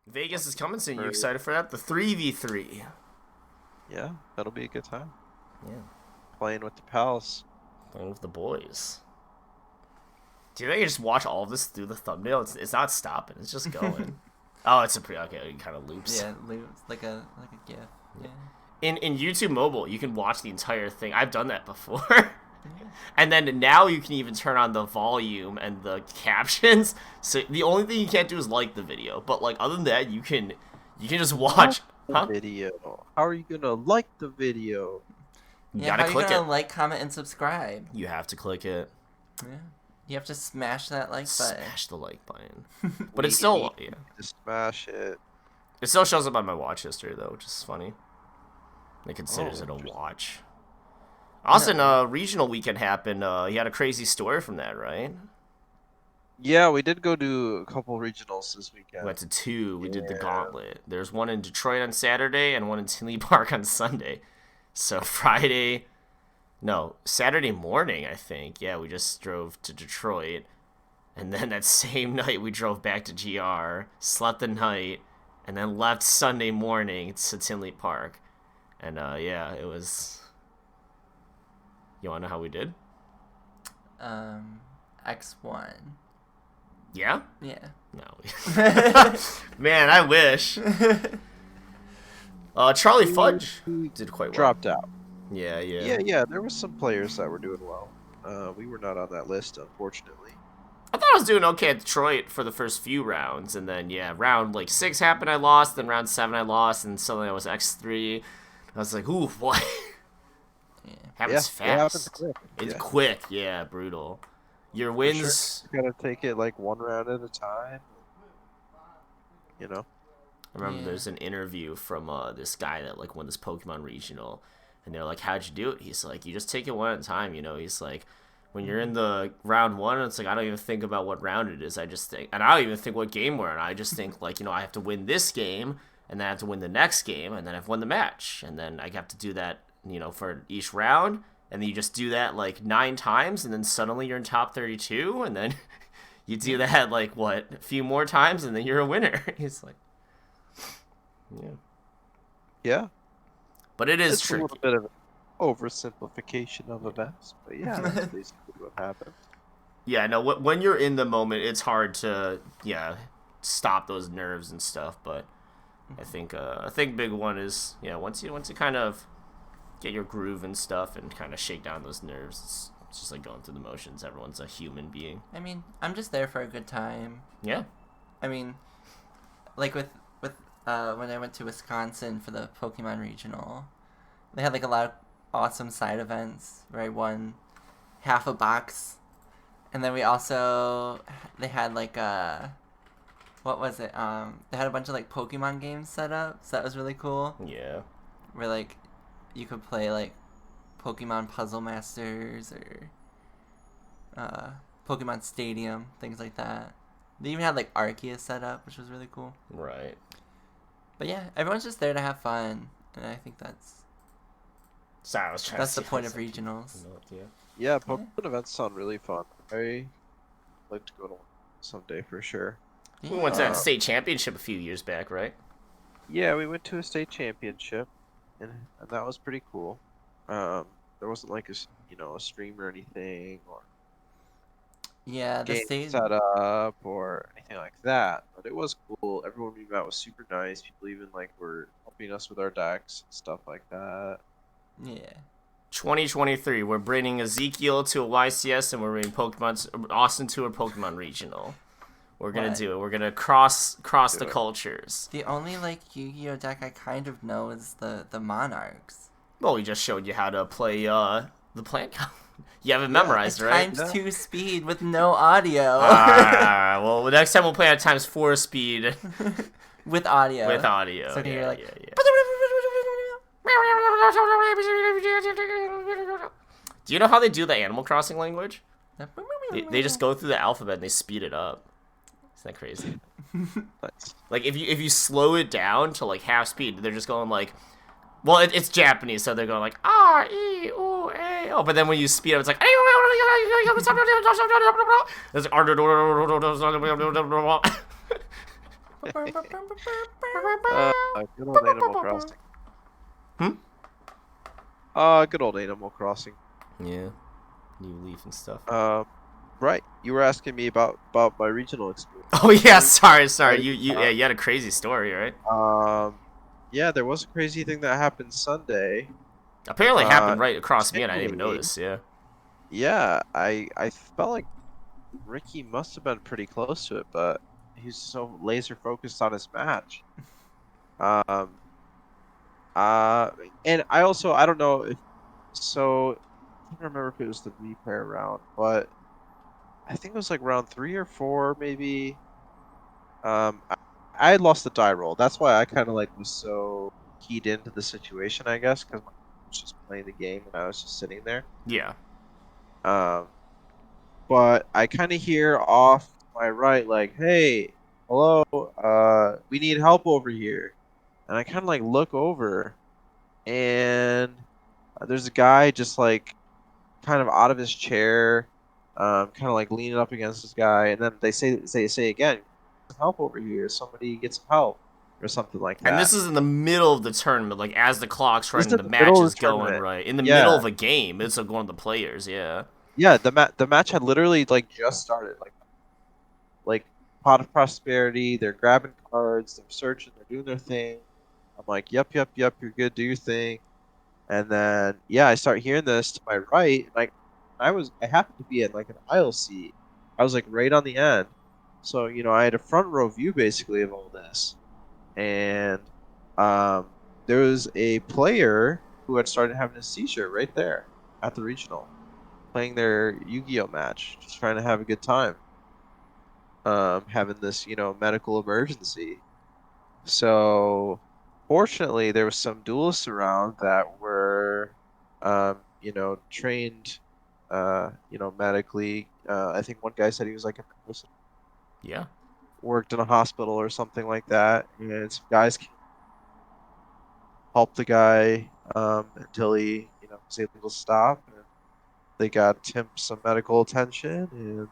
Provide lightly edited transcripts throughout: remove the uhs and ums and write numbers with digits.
Vegas is coming soon. You excited for that? The 3v3. Yeah, that'll be a good time. Yeah. Playing with the pals. Playing with the boys. Do you think I can just watch all of this through the thumbnail? It's not stopping. It's just going. Oh, it's a okay. It kind of loops. Yeah, loops like a GIF. Yeah. In YouTube Mobile, you can watch the entire thing. I've done that before. And then now you can even turn on the volume and the captions. So the only thing you can't do is like the video. But like other than that, you can just watch the video. How are you gonna like the video? You Yeah, gotta how are click you gonna it. like, comment, and subscribe? You have to click it. Yeah. You have to smash that like button. Smash the like button. But it's still Just smash it. It still shows up on my watch history though, which is funny. It considers it a watch. Austin, regional weekend happened. You had a crazy story from that, right? Yeah, we did go to a couple regionals this weekend. We went to 2. We did the gauntlet. There's one in Detroit on Saturday and one in Tinley Park on Sunday. So Saturday morning, I think. Yeah, we just drove to Detroit. And then that same night, we drove back to GR, slept the night, and then left Sunday morning to Tinley Park. And, it was... You want to know how we did? X1. Yeah? Yeah. No. Man, I wish. Charlie Fudge did quite well. Dropped out. Yeah. There was some players that were doing well. We were not on that list, unfortunately. I thought I was doing okay at Detroit for the first few rounds, and then round 6 happened, I lost. Then round 7, I lost, and suddenly I was X3. I was like, ooh, what? Happens fast. It happens quick. It's quick, brutal. Your wins. Sure. You gotta take it like one round at a time. You know. I remember there's an interview from this guy that won this Pokemon regional, and they're like, "How'd you do it?" He's like, "You just take it one at a time." He's like, when you're in the round 1, it's like I don't even think about what round it is. I just think, and I don't even think what game we're in. I just think I have to win this game, and then I have to win the next game, and then I've won the match, and then I have to do that. For each round, and then you just do that 9 times, and then suddenly you're in top 32, and then you do that a few more times, and then you're a winner. He's like, yeah, but it's it's tricky. A little bit of an oversimplification of events, but that's basically what happened. Yeah, no, when you're in the moment, it's hard to stop those nerves and stuff. But I think big one is once you kind of get your groove and stuff and kind of shake down those nerves. It's just going through the motions. Everyone's a human being. I mean, I'm just there for a good time. Yeah. I mean, with when I went to Wisconsin for the Pokemon Regional, they had a lot of awesome side events where I won half a box, and then they had what was it? They had a bunch of Pokemon games set up, so that was really cool. Yeah. Where you could play Pokemon Puzzle Masters or Pokemon Stadium, things like that. They even had Arceus set up, which was really cool. Right. But yeah, everyone's just there to have fun, and I think that's the point of regionals. Yeah, Pokemon events sound really fun. I like to go to one someday for sure. Yeah. We went to that state championship a few years back, right? Yeah, we went to a state championship. And that was pretty cool. There wasn't a stream or anything, or the game stage set up or anything like that. But it was cool. Everyone we met was super nice. People even were helping us with our decks and stuff like that. Yeah. 2023, we're bringing Ezekiel to a YCS, and we're bringing Austin to a Pokemon regional. We're gonna do it. We're gonna cross the cultures. The only Yu-Gi-Oh deck I kind of know is the Monarchs. Well, we just showed you how to play the plant. You have it memorized, right? Times 2 speed with no audio. Well, next time we'll play at times 4 speed with audio. With audio. So you're Do you know how they do the Animal Crossing language? They just go through the alphabet and they speed it up. Isn't that crazy? Nice. If you slow it down to half speed, they're just going well, it's Japanese, so they're going R E U A O. But then when you speed up, it's Good old Animal Crossing. Hmm? Good old Animal Crossing. Yeah, New Leaf and stuff. Right. You were asking me about my regional experience. Oh yeah, sorry. Right. You had a crazy story, right? Yeah, there was a crazy thing that happened Sunday. Apparently it happened right across me, and I didn't even Genuinely, notice. Yeah. yeah, I felt like Ricky must have been pretty close to it, but he's so laser focused on his match. Um, and I don't know if so. I can't remember if it was the repair round, but I think it was like round 3 or 4, maybe. I had lost the die roll. That's why I kind of like was so keyed into the situation, I guess, because I was just playing the game and I was just sitting there. Yeah. Um, but I kind of hear off to my right, like, "Hey, hello, we need help over here." And I kind of like look over, and there's a guy just like kind of out of his chair, kind of like leaning up against this guy, and then they say again, "Some help over here. Somebody get some help," or something like And that. this is in the middle of the tournament, like as the clock's This is running, in the the match middle of is the going tournament. right. In the middle Yeah, of a game, it's like one of the players. Yeah. yeah. The match had literally like just started. Like Pot of Prosperity. They're grabbing cards. They're searching. They're doing their thing. I'm like, yep, yep, yep. You're good. Do your thing. And then yeah, I start hearing this to my right. And I happened to be in like an aisle seat. I was like right on the end. So, I had a front row view basically of all this. And um there was a player who had started having a seizure right there at the regional, playing their Yu-Gi-Oh match, just trying to have a good time. Having this, medical emergency. So, fortunately, there was some duelists around that were, trained, medically. I think one guy said he was like a nurse, Yeah. worked in a hospital or something like that, and some guys helped the guy until he, was able to stop. And they got him some medical attention and,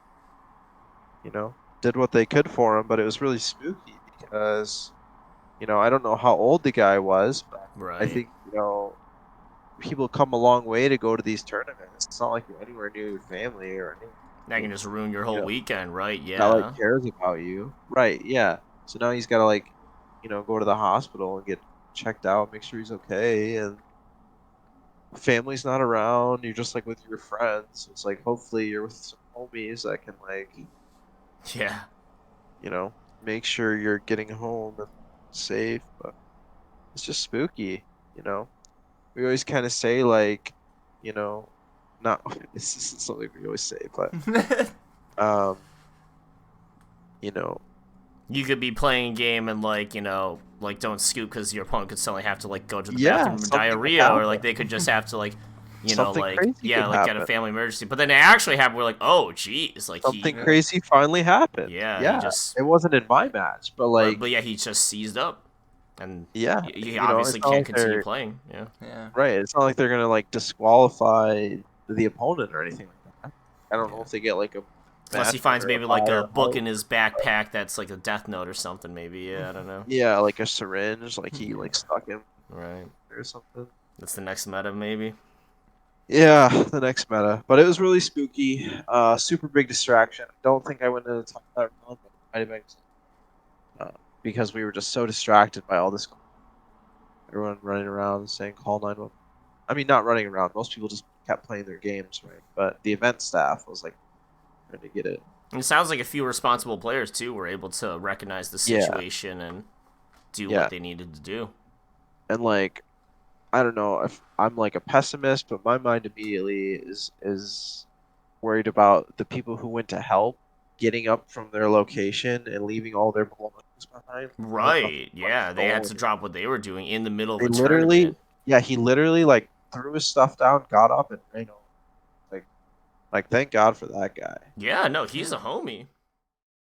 did what they could for him. But it was really spooky because, I don't know how old the guy was, but I Right. think, people come a long way to go to these tournaments. It's not like you're anywhere near your family or That can anyone, just ruin your whole weekend, right? that like Yeah. cares about you. Right, yeah. So now he's got to like, go to the hospital and get checked out, make sure he's okay, and family's not around. You're just like with your friends. It's like hopefully you're with some homies that can like, Yeah. make sure you're getting home and safe. But it's just spooky, you know. We always kind of say like, you know, not this isn't something we always say, but um, you know, You could be playing a game and like don't scoop because your opponent could suddenly have to like go to the yeah, bathroom with something could diarrhea, or happen. like they could just have to like, Something crazy could like get a happen. family emergency. But then it actually happened. We're like, oh, geez, like Something Yeah. crazy finally happened. he Yeah, just, it wasn't in my match, but like, but yeah, he just seized up, and yeah, he it's obviously not can't like continue they're playing. Yeah. Yeah. right. It's not like they're gonna like disqualify the opponent or anything like that. I don't know Yeah. if they get like a Unless he match finds winner, a maybe like bye a or book out. in his backpack that's like a death note or something. Maybe. Yeah, I don't know. Yeah, like a syringe, like he Yeah. like stuck him Right. or something. That's the next meta, maybe. Yeah, the next meta. But it was really spooky. Super big distraction. I don't think I went to the top of that round, but it might have been because we were just so distracted by all this. Everyone running around saying call 911. I mean, not running around. Most people just kept playing their games, right? But the event staff was like trying to get it. And it sounds like a few responsible players too were able to recognize the Yeah, situation and do yeah. what they needed to do. And like, I don't know if I'm like a pessimist, but my mind immediately is worried about the people who went to help getting up from their location and leaving all their belongings behind. They had nothing Right. but Yeah, they had stolen. to drop what they were doing in the middle of They a literally, tournament. yeah, he literally like threw his stuff down, got up, and like thank God for that guy. Yeah, no, he's Yeah. a homie.